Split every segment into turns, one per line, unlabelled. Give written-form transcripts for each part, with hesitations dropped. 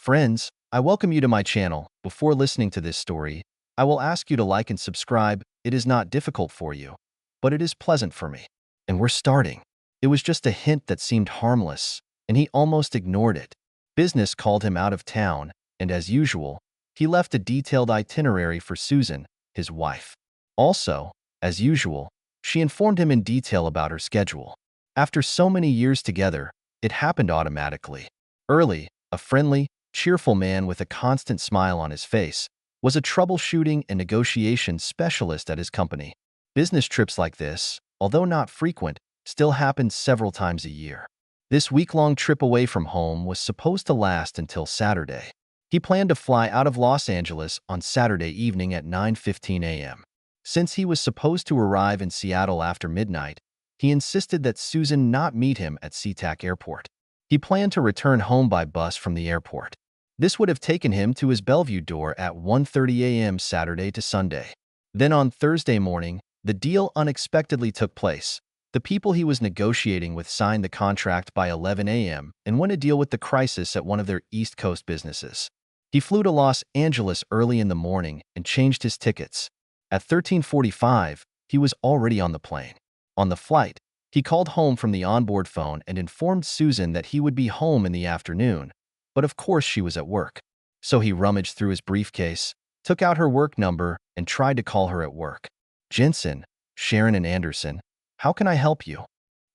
Friends, I welcome you to my channel. Before listening to this story, I will ask you to like and subscribe. It is not difficult for you, but it is pleasant for me. And we're starting. It was just a hint that seemed harmless, and he almost ignored it. Business called him out of town, and as usual, he left a detailed itinerary for Susan, his wife. Also, as usual, she informed him in detail about her schedule. After so many years together, it happened automatically. Early, a friendly, cheerful man with a constant smile on his face, was a troubleshooting and negotiation specialist at his company. Business trips like this, although not frequent, still happened several times a year. This week-long trip away from home was supposed to last until Saturday. He planned to fly out of Los Angeles on Saturday evening at 9:15 a.m. Since he was supposed to arrive in Seattle after midnight, he insisted that Susan not meet him at SeaTac Airport. He planned to return home by bus from the airport. This would have taken him to his Bellevue door at 1:30 a.m. Saturday to Sunday. Then on Thursday morning, the deal unexpectedly took place. The people he was negotiating with signed the contract by 11 a.m. and won a deal with the crisis at one of their East Coast businesses. He flew to Los Angeles early in the morning and changed his tickets. At 13:45, he was already on the plane. On the flight, he called home from the onboard phone and informed Susan that he would be home in the afternoon, but of course she was at work. So he rummaged through his briefcase, took out her work number, and tried to call her at work. "Jensen, Sharon and Anderson, how can I help you?"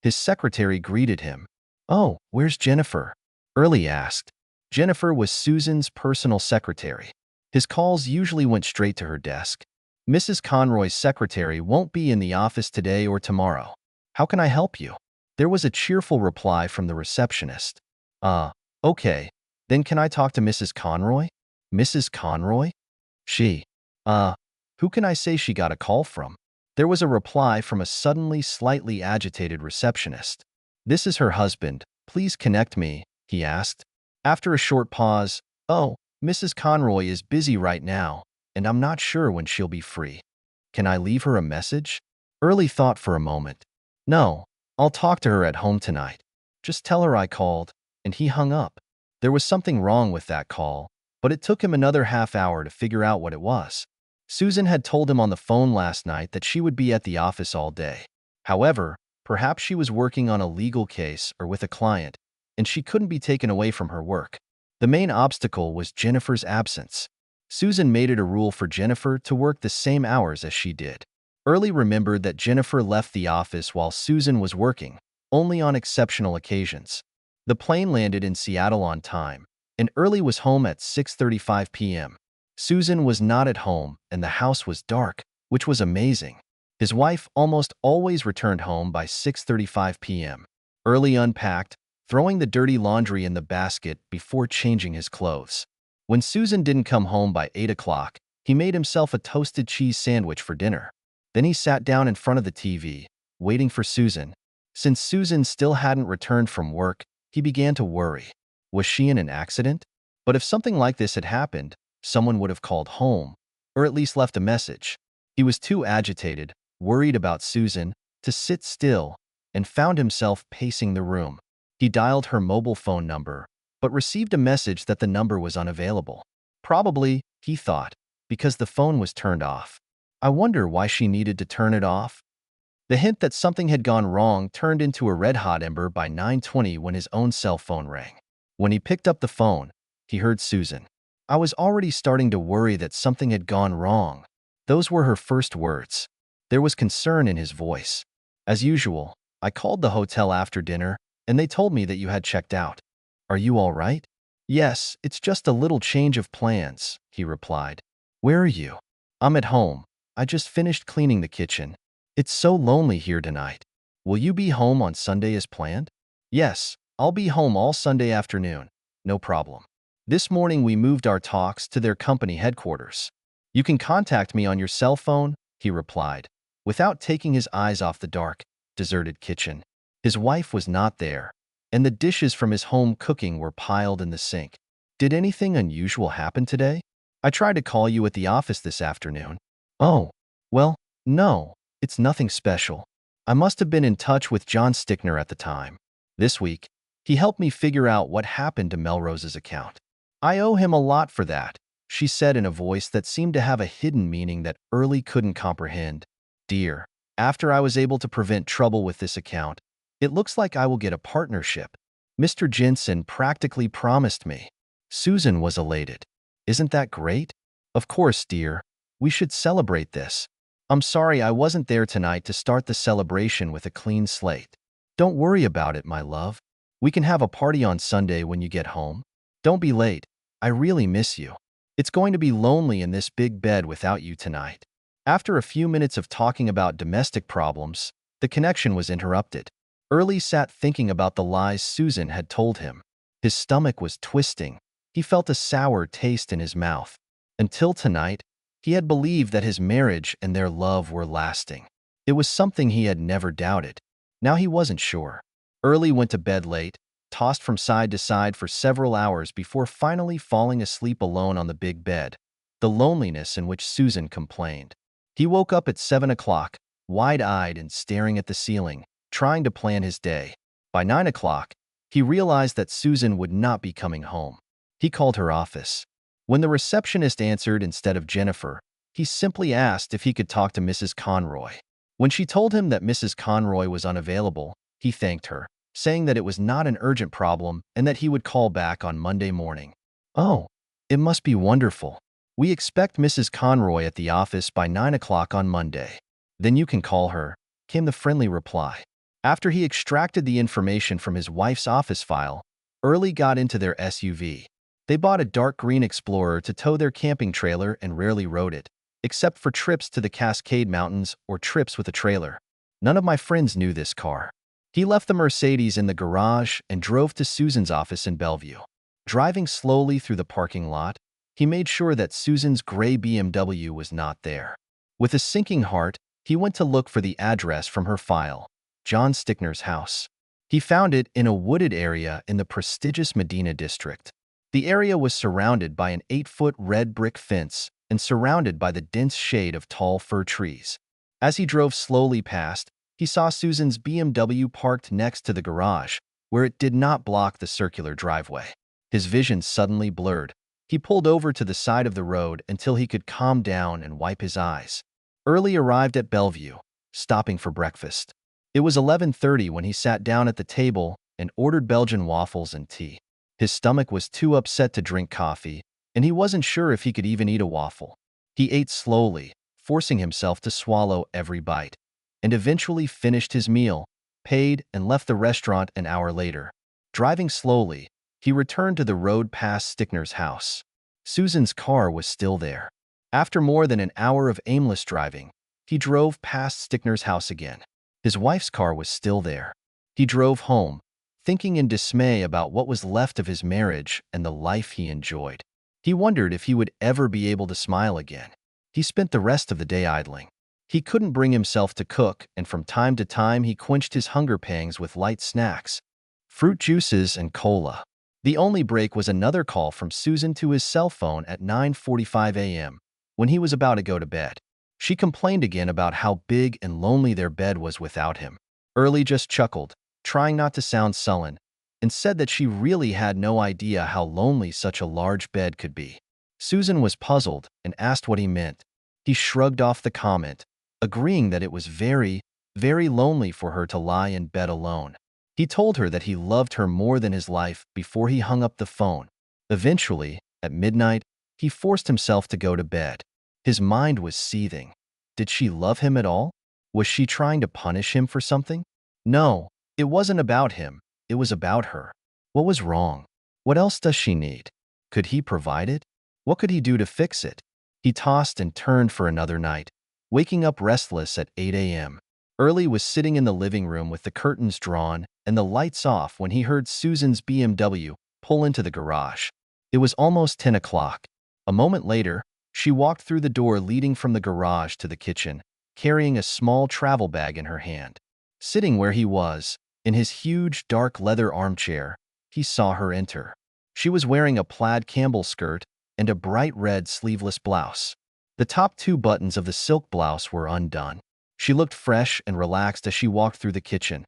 His secretary greeted him. "Oh, where's Jennifer?" Early asked. Jennifer was Susan's personal secretary. His calls usually went straight to her desk. "Mrs. Conroy's secretary won't be in the office today or tomorrow. How can I help you?" There was a cheerful reply from the receptionist. Okay. Then can I talk to Mrs. Conroy?" "Mrs. Conroy? She. Who can I say she got a call from?" There was a reply from a suddenly slightly agitated receptionist. "This is her husband. Please connect me," he asked. After a short pause, "Oh, Mrs. Conroy is busy right now, and I'm not sure when she'll be free. Can I leave her a message?" Early thought for a moment. "No, I'll talk to her at home tonight. Just tell her I called," and he hung up. There was something wrong with that call, but it took him another half hour to figure out what it was. Susan had told him on the phone last night that she would be at the office all day. However, perhaps she was working on a legal case or with a client, and she couldn't be taken away from her work. The main obstacle was Jennifer's absence. Susan made it a rule for Jennifer to work the same hours as she did. Early remembered that Jennifer left the office while Susan was working, only on exceptional occasions. The plane landed in Seattle on time, and Early was home at 6:35 p.m. Susan was not at home, and the house was dark, which was amazing. His wife almost always returned home by 6:35 p.m. Early unpacked, throwing the dirty laundry in the basket before changing his clothes. When Susan didn't come home by 8 o'clock, he made himself a toasted cheese sandwich for dinner. Then he sat down in front of the TV, waiting for Susan. Since Susan still hadn't returned from work, he began to worry. Was she in an accident? But if something like this had happened, someone would have called home, or at least left a message. He was too agitated, worried about Susan, to sit still, and found himself pacing the room. He dialed her mobile phone number, but received a message that the number was unavailable. Probably, he thought, because the phone was turned off. I wonder why she needed to turn it off? The hint that something had gone wrong turned into a red-hot ember by 9:20 when his own cell phone rang. When he picked up the phone, he heard Susan. "I was already starting to worry that something had gone wrong." Those were her first words. There was concern in his voice. "As usual, I called the hotel after dinner, and they told me that you had checked out. Are you all right?" "Yes, it's just a little change of plans," he replied. "Where are you?" "I'm at home. I just finished cleaning the kitchen. It's so lonely here tonight. Will you be home on Sunday as planned?" "Yes, I'll be home all Sunday afternoon. No problem. This morning we moved our talks to their company headquarters. You can contact me on your cell phone," he replied, without taking his eyes off the dark, deserted kitchen. His wife was not there, and the dishes from his home cooking were piled in the sink. "Did anything unusual happen today? I tried to call you at the office this afternoon." "Oh, well, no, it's nothing special. I must have been in touch with John Stickner at the time. This week, he helped me figure out what happened to Melrose's account." I owe him a lot for that, she said in a voice that seemed to have a hidden meaning that Early couldn't comprehend. Dear, after I was able to prevent trouble with this account, it looks like I will get a partnership. Mr. Jensen practically promised me. Susan was elated. Isn't that great? Of course, dear. We should celebrate this. I'm sorry I wasn't there tonight to start the celebration with a clean slate. Don't worry about it, my love. We can have a party on Sunday when you get home. Don't be late. I really miss you. It's going to be lonely in this big bed without you tonight. After a few minutes of talking about domestic problems, the connection was interrupted. Early sat thinking about the lies Susan had told him. His stomach was twisting. He felt a sour taste in his mouth. Until tonight, he had believed that his marriage and their love were lasting. It was something he had never doubted. Now he wasn't sure. Early went to bed late, tossed from side to side for several hours before finally falling asleep alone on the big bed, the loneliness in which Susan complained. He woke up at 7 o'clock, wide-eyed and staring at the ceiling, trying to plan his day. By 9 o'clock, he realized that Susan would not be coming home. He called her office. When the receptionist answered instead of Jennifer, he simply asked if he could talk to Mrs. Conroy. When she told him that Mrs. Conroy was unavailable, he thanked her, saying that it was not an urgent problem and that he would call back on Monday morning. Oh, it must be wonderful. We expect Mrs. Conroy at the office by 9 o'clock on Monday. Then you can call her, came the friendly reply. After he extracted the information from his wife's office file, Early got into their SUV. They bought a dark green Explorer to tow their camping trailer and rarely rode it, except for trips to the Cascade Mountains or trips with a trailer. None of my friends knew this car. He left the Mercedes in the garage and drove to Susan's office in Bellevue. Driving slowly through the parking lot, he made sure that Susan's gray BMW was not there. With a sinking heart, he went to look for the address from her file, John Stickner's house. He found it in a wooded area in the prestigious Medina district. The area was surrounded by an 8-foot red brick fence and surrounded by the dense shade of tall fir trees. As he drove slowly past, he saw Susan's BMW parked next to the garage, where it did not block the circular driveway. His vision suddenly blurred. He pulled over to the side of the road until he could calm down and wipe his eyes. Early arrived at Bellevue, stopping for breakfast. It was 11:30 when he sat down at the table and ordered Belgian waffles and tea. His stomach was too upset to drink coffee, and he wasn't sure if he could even eat a waffle. He ate slowly, forcing himself to swallow every bite, and eventually finished his meal, paid, and left the restaurant an hour later. Driving slowly, he returned to the road past Stickner's house. Susan's car was still there. After more than an hour of aimless driving, he drove past Stickner's house again. His wife's car was still there. He drove home, thinking in dismay about what was left of his marriage and the life he enjoyed. He wondered if he would ever be able to smile again. He spent the rest of the day idling. He couldn't bring himself to cook, and from time to time he quenched his hunger pangs with light snacks, fruit juices, and cola. The only break was another call from Susan to his cell phone at 9:45 a.m., when he was about to go to bed. She complained again about how big and lonely their bed was without him. Early just chuckled, trying not to sound sullen, and said that she really had no idea how lonely such a large bed could be. Susan was puzzled and asked what he meant. He shrugged off the comment, agreeing that it was very, very lonely for her to lie in bed alone. He told her that he loved her more than his life before he hung up the phone. Eventually, at midnight, he forced himself to go to bed. His mind was seething. Did she love him at all? Was she trying to punish him for something? No, it wasn't about him. It was about her. What was wrong? What else does she need? Could he provide it? What could he do to fix it? He tossed and turned for another night, waking up restless at 8 a.m. Early was sitting in the living room with the curtains drawn and the lights off when he heard Susan's BMW pull into the garage. It was almost 10 o'clock. A moment later, she walked through the door leading from the garage to the kitchen, carrying a small travel bag in her hand. Sitting where he was, in his huge dark leather armchair, he saw her enter. She was wearing a plaid Campbell skirt and a bright red sleeveless blouse. The top 2 buttons of the silk blouse were undone. She looked fresh and relaxed as she walked through the kitchen.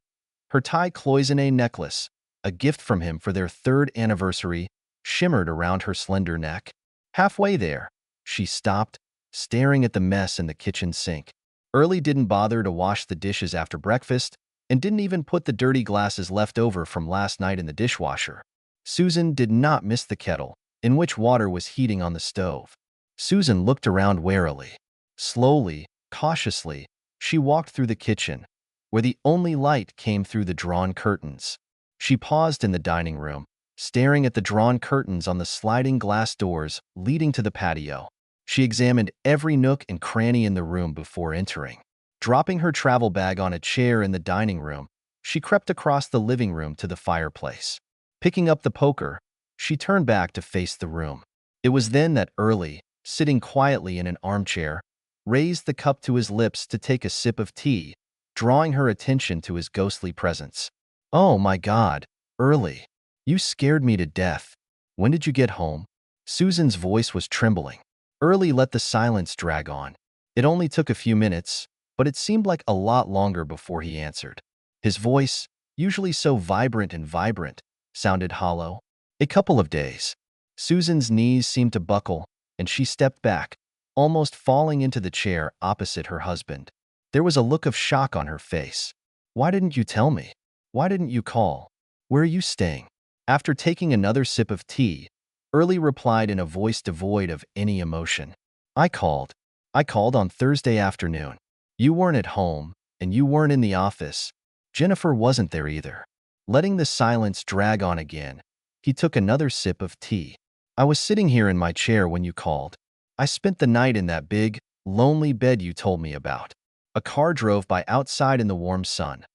Her tie cloisonne necklace, a gift from him for their 3rd anniversary, shimmered around her slender neck. Halfway there, she stopped, staring at the mess in the kitchen sink. Early didn't bother to wash the dishes after breakfast and didn't even put the dirty glasses left over from last night in the dishwasher. Susan did not miss the kettle, in which water was heating on the stove. Susan looked around warily. Slowly, cautiously, she walked through the kitchen, where the only light came through the drawn curtains. She paused in the dining room, staring at the drawn curtains on the sliding glass doors leading to the patio. She examined every nook and cranny in the room before entering. Dropping her travel bag on a chair in the dining room, she crept across the living room to the fireplace. Picking up the poker, she turned back to face the room. It was then that Early, sitting quietly in an armchair, raised the cup to his lips to take a sip of tea, drawing her attention to his ghostly presence. "Oh my God, Early, you scared me to death. When did you get home?" Susan's voice was trembling. Early let the silence drag on. It only took a few minutes, but it seemed like a lot longer before he answered. His voice, usually so vibrant, sounded hollow. "A couple of days." Susan's knees seemed to buckle, and she stepped back, almost falling into the chair opposite her husband. There was a look of shock on her face. "Why didn't you tell me? Why didn't you call? Where are you staying?" After taking another sip of tea, Early replied in a voice devoid of any emotion. I called. I called on Thursday afternoon. You weren't at home, and you weren't in the office. Jennifer wasn't there either." Letting the silence drag on again, he took another sip of tea. "I was sitting here in my chair when you called. I spent the night in that big, lonely bed you told me about." A car drove by outside in the warm sun.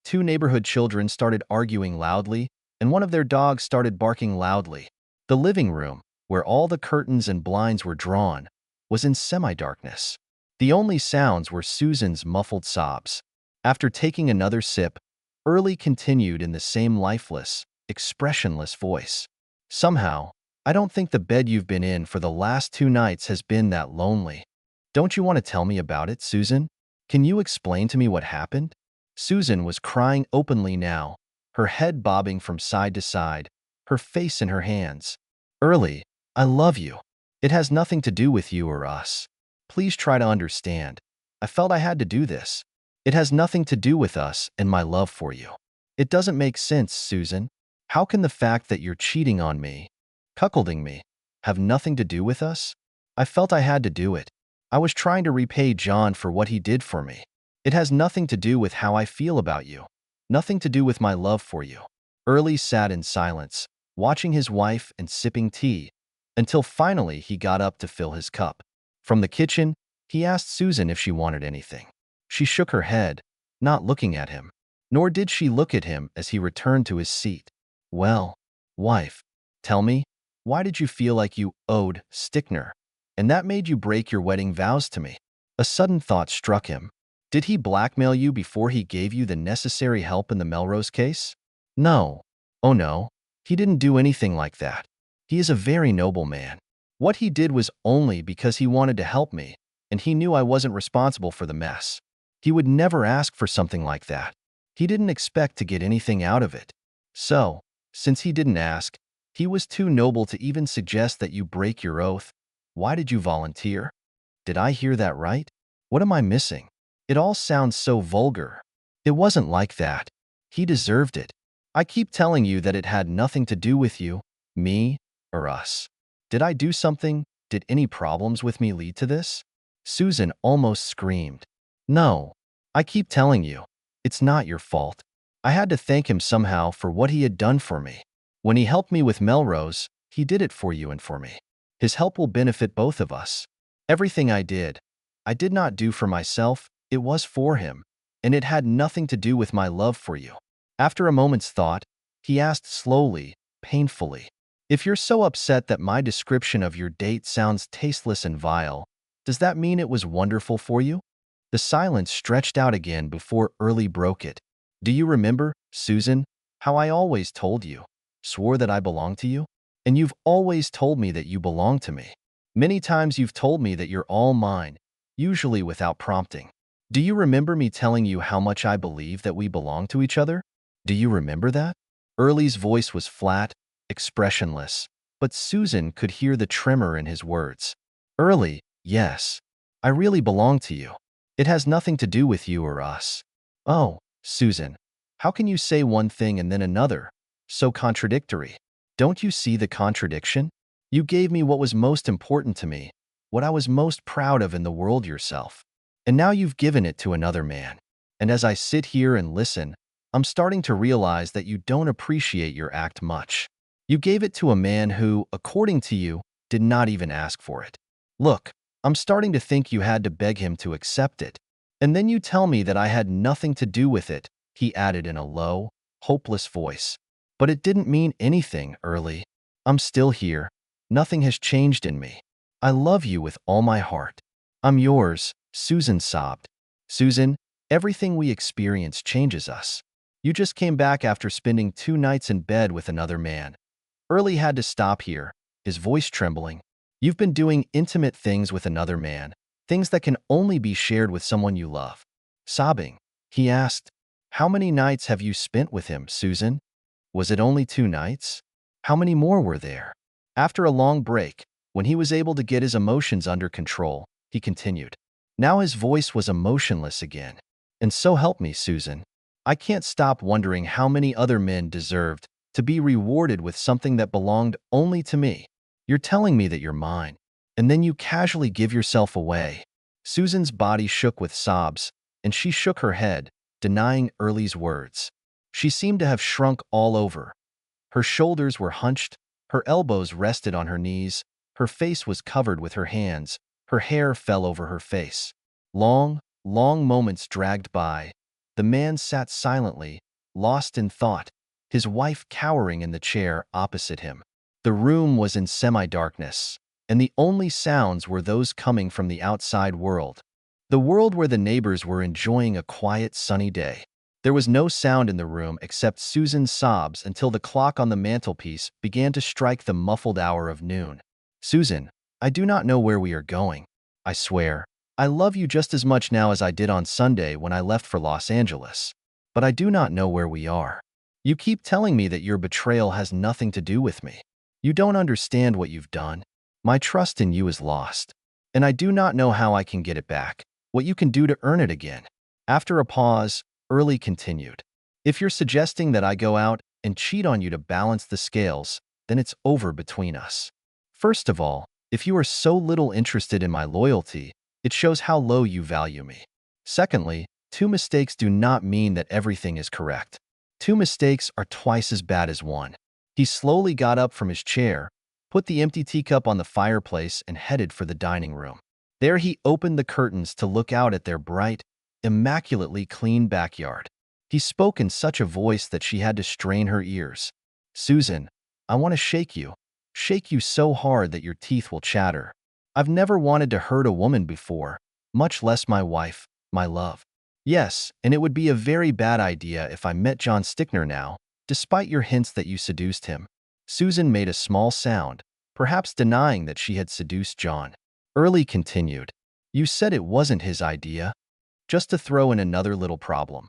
Two neighborhood children started arguing loudly, and one of their dogs started barking loudly. The living room, where all the curtains and blinds were drawn, was in semi-darkness. The only sounds were Susan's muffled sobs. After taking another sip, Early continued in the same lifeless, expressionless voice. "Somehow, I don't think the bed you've been in for the last 2 nights has been that lonely. Don't you want to tell me about it, Susan? Can you explain to me what happened?" Susan was crying openly now, her head bobbing from side to side, her face in her hands. "Early, I love you. It has nothing to do with you or us. Please try to understand. I felt I had to do this. It has nothing to do with us and my love for you. It doesn't make sense, Susan. How can the fact that you're cheating on me, cuckolding me, have nothing to do with us? I felt I had to do it. I was trying to repay John for what he did for me. It has nothing to do with how I feel about you, nothing to do with my love for you." Early sat in silence, watching his wife and sipping tea, until finally he got up to fill his cup. From the kitchen, he asked Susan if she wanted anything. She shook her head, not looking at him. Nor did she look at him as he returned to his seat. "Well, wife, tell me, why did you feel like you owed Stickner, and that made you break your wedding vows to me?" A sudden thought struck him. Did he blackmail you before he gave you the necessary help in the Melrose case? No. Oh no, he didn't do anything like that. He is a very noble man. What he did was only because he wanted to help me, and he knew I wasn't responsible for the mess. He would never ask for something like that. He didn't expect to get anything out of it. So, since he didn't ask, he was too noble to even suggest that you break your oath. Why did you volunteer? Did I hear that right? What am I missing? It all sounds so vulgar. It wasn't like that. He deserved it. I keep telling you that it had nothing to do with you, me, or us. Did I do something? Did any problems with me lead to this? Susan almost screamed. No, I keep telling you, it's not your fault. I had to thank him somehow for what he had done for me. When he helped me with Melrose, he did it for you and for me. His help will benefit both of us. Everything I did not do for myself, it was for him, and it had nothing to do with my love for you. After a moment's thought, he asked slowly, painfully, "If you're so upset that my description of your date sounds tasteless and vile, does that mean it was wonderful for you?" The silence stretched out again before Early broke it. "Do you remember, Susan, how I always told you, swore that I belong to you? And you've always told me that you belong to me. Many times you've told me that you're all mine, usually without prompting. Do you remember me telling you how much I believe that we belong to each other? Do you remember that?" Early's voice was flat, expressionless. but Susan could hear the tremor in his words. Early, yes. I really belong to you. It has nothing to do with you or us. Oh, Susan, how can you say one thing and then another? So contradictory. Don't you see the contradiction? You gave me what was most important to me, what I was most proud of in the world, yourself. And now you've given it to another man. And as I sit here and listen, I'm starting to realize that you don't appreciate your act much. You gave it to a man who, according to you, did not even ask for it. Look, I'm starting to think you had to beg him to accept it. And then you tell me that I had nothing to do with it, he added in a low, hopeless voice. But it didn't mean anything, Early. I'm still here. Nothing has changed in me. I love you with all my heart. I'm yours, Susan sobbed. Susan, everything we experience changes us. You just came back after spending 2 nights in bed with another man. Early had to stop here, his voice trembling. You've been doing intimate things with another man, things that can only be shared with someone you love. Sobbing, he asked, how many nights have you spent with him, Susan? Was it only 2 nights? How many more were there? After a long break, when he was able to get his emotions under control, he continued. Now his voice was emotionless again. And so help me, Susan. I can't stop wondering how many other men deserved to be rewarded with something that belonged only to me. You're telling me that you're mine, and then you casually give yourself away. Susan's body shook with sobs, and she shook her head, denying Early's words. She seemed to have shrunk all over. Her shoulders were hunched, her elbows rested on her knees, her face was covered with her hands, her hair fell over her face. Long, long moments dragged by. The man sat silently, lost in thought, his wife cowering in the chair opposite him. The room was in semi-darkness, and the only sounds were those coming from the outside world. The world where the neighbors were enjoying a quiet, sunny day. There was no sound in the room except Susan's sobs until the clock on the mantelpiece began to strike the muffled hour of noon. Susan, I do not know where we are going. I swear, I love you just as much now as I did on Sunday when I left for Los Angeles. But I do not know where we are. You keep telling me that your betrayal has nothing to do with me. You don't understand what you've done. My trust in you is lost, and I do not know how I can get it back, what you can do to earn it again. After a pause, Early continued. If you're suggesting that I go out and cheat on you to balance the scales, then it's over between us. First of all, if you are so little interested in my loyalty, it shows how low you value me. Secondly, 2 mistakes do not mean that everything is correct. 2 mistakes are twice as bad as 1. He slowly got up from his chair, put the empty teacup on the fireplace, and headed for the dining room. There he opened the curtains to look out at their bright, immaculately clean backyard. He spoke in such a voice that she had to strain her ears. Susan, I want to shake you so hard that your teeth will chatter. I've never wanted to hurt a woman before, much less my wife, my love. Yes, and it would be a very bad idea if I met John Stickner now, despite your hints that you seduced him. Susan made a small sound, perhaps denying that she had seduced John. Early continued. You said it wasn't his idea. Just to throw in another little problem.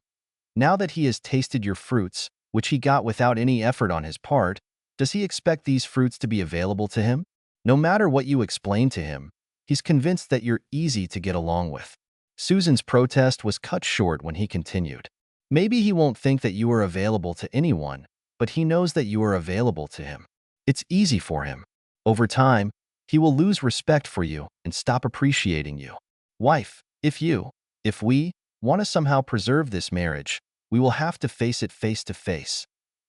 Now that he has tasted your fruits, which he got without any effort on his part, does he expect these fruits to be available to him? No matter what you explain to him, he's convinced that you're easy to get along with. Susan's protest was cut short when he continued. Maybe he won't think that you are available to anyone, but he knows that you are available to him. It's easy for him. Over time, he will lose respect for you and stop appreciating you. Wife, if we want to somehow preserve this marriage, we will have to face it face to face.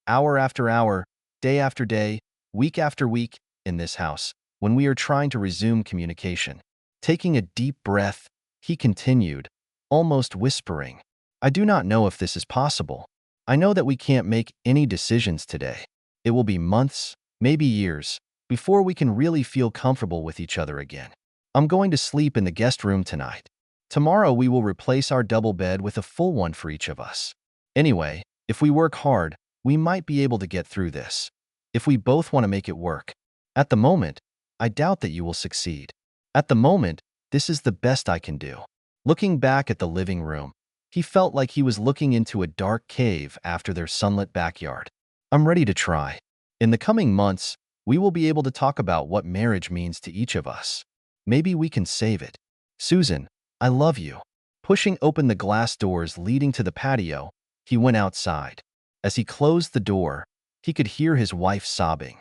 Hour after hour, day after day, week after week, in this house, when we are trying to resume communication. Taking a deep breath, he continued, almost whispering, I do not know if this is possible. I know that we can't make any decisions today. It will be months, maybe years, before we can really feel comfortable with each other again. I'm going to sleep in the guest room tonight. Tomorrow we will replace our double bed with a full one for each of us. Anyway, if we work hard, we might be able to get through this. If we both want to make it work. At the moment, I doubt that you will succeed. At the moment, this is the best I can do. Looking back at the living room, he felt like he was looking into a dark cave after their sunlit backyard. I'm ready to try. In the coming months, We will be able to talk about what marriage means to each of us. Maybe we can save it. Susan, I love you. Pushing open the glass doors leading to the patio, he went outside. As he closed the door, he could hear his wife sobbing.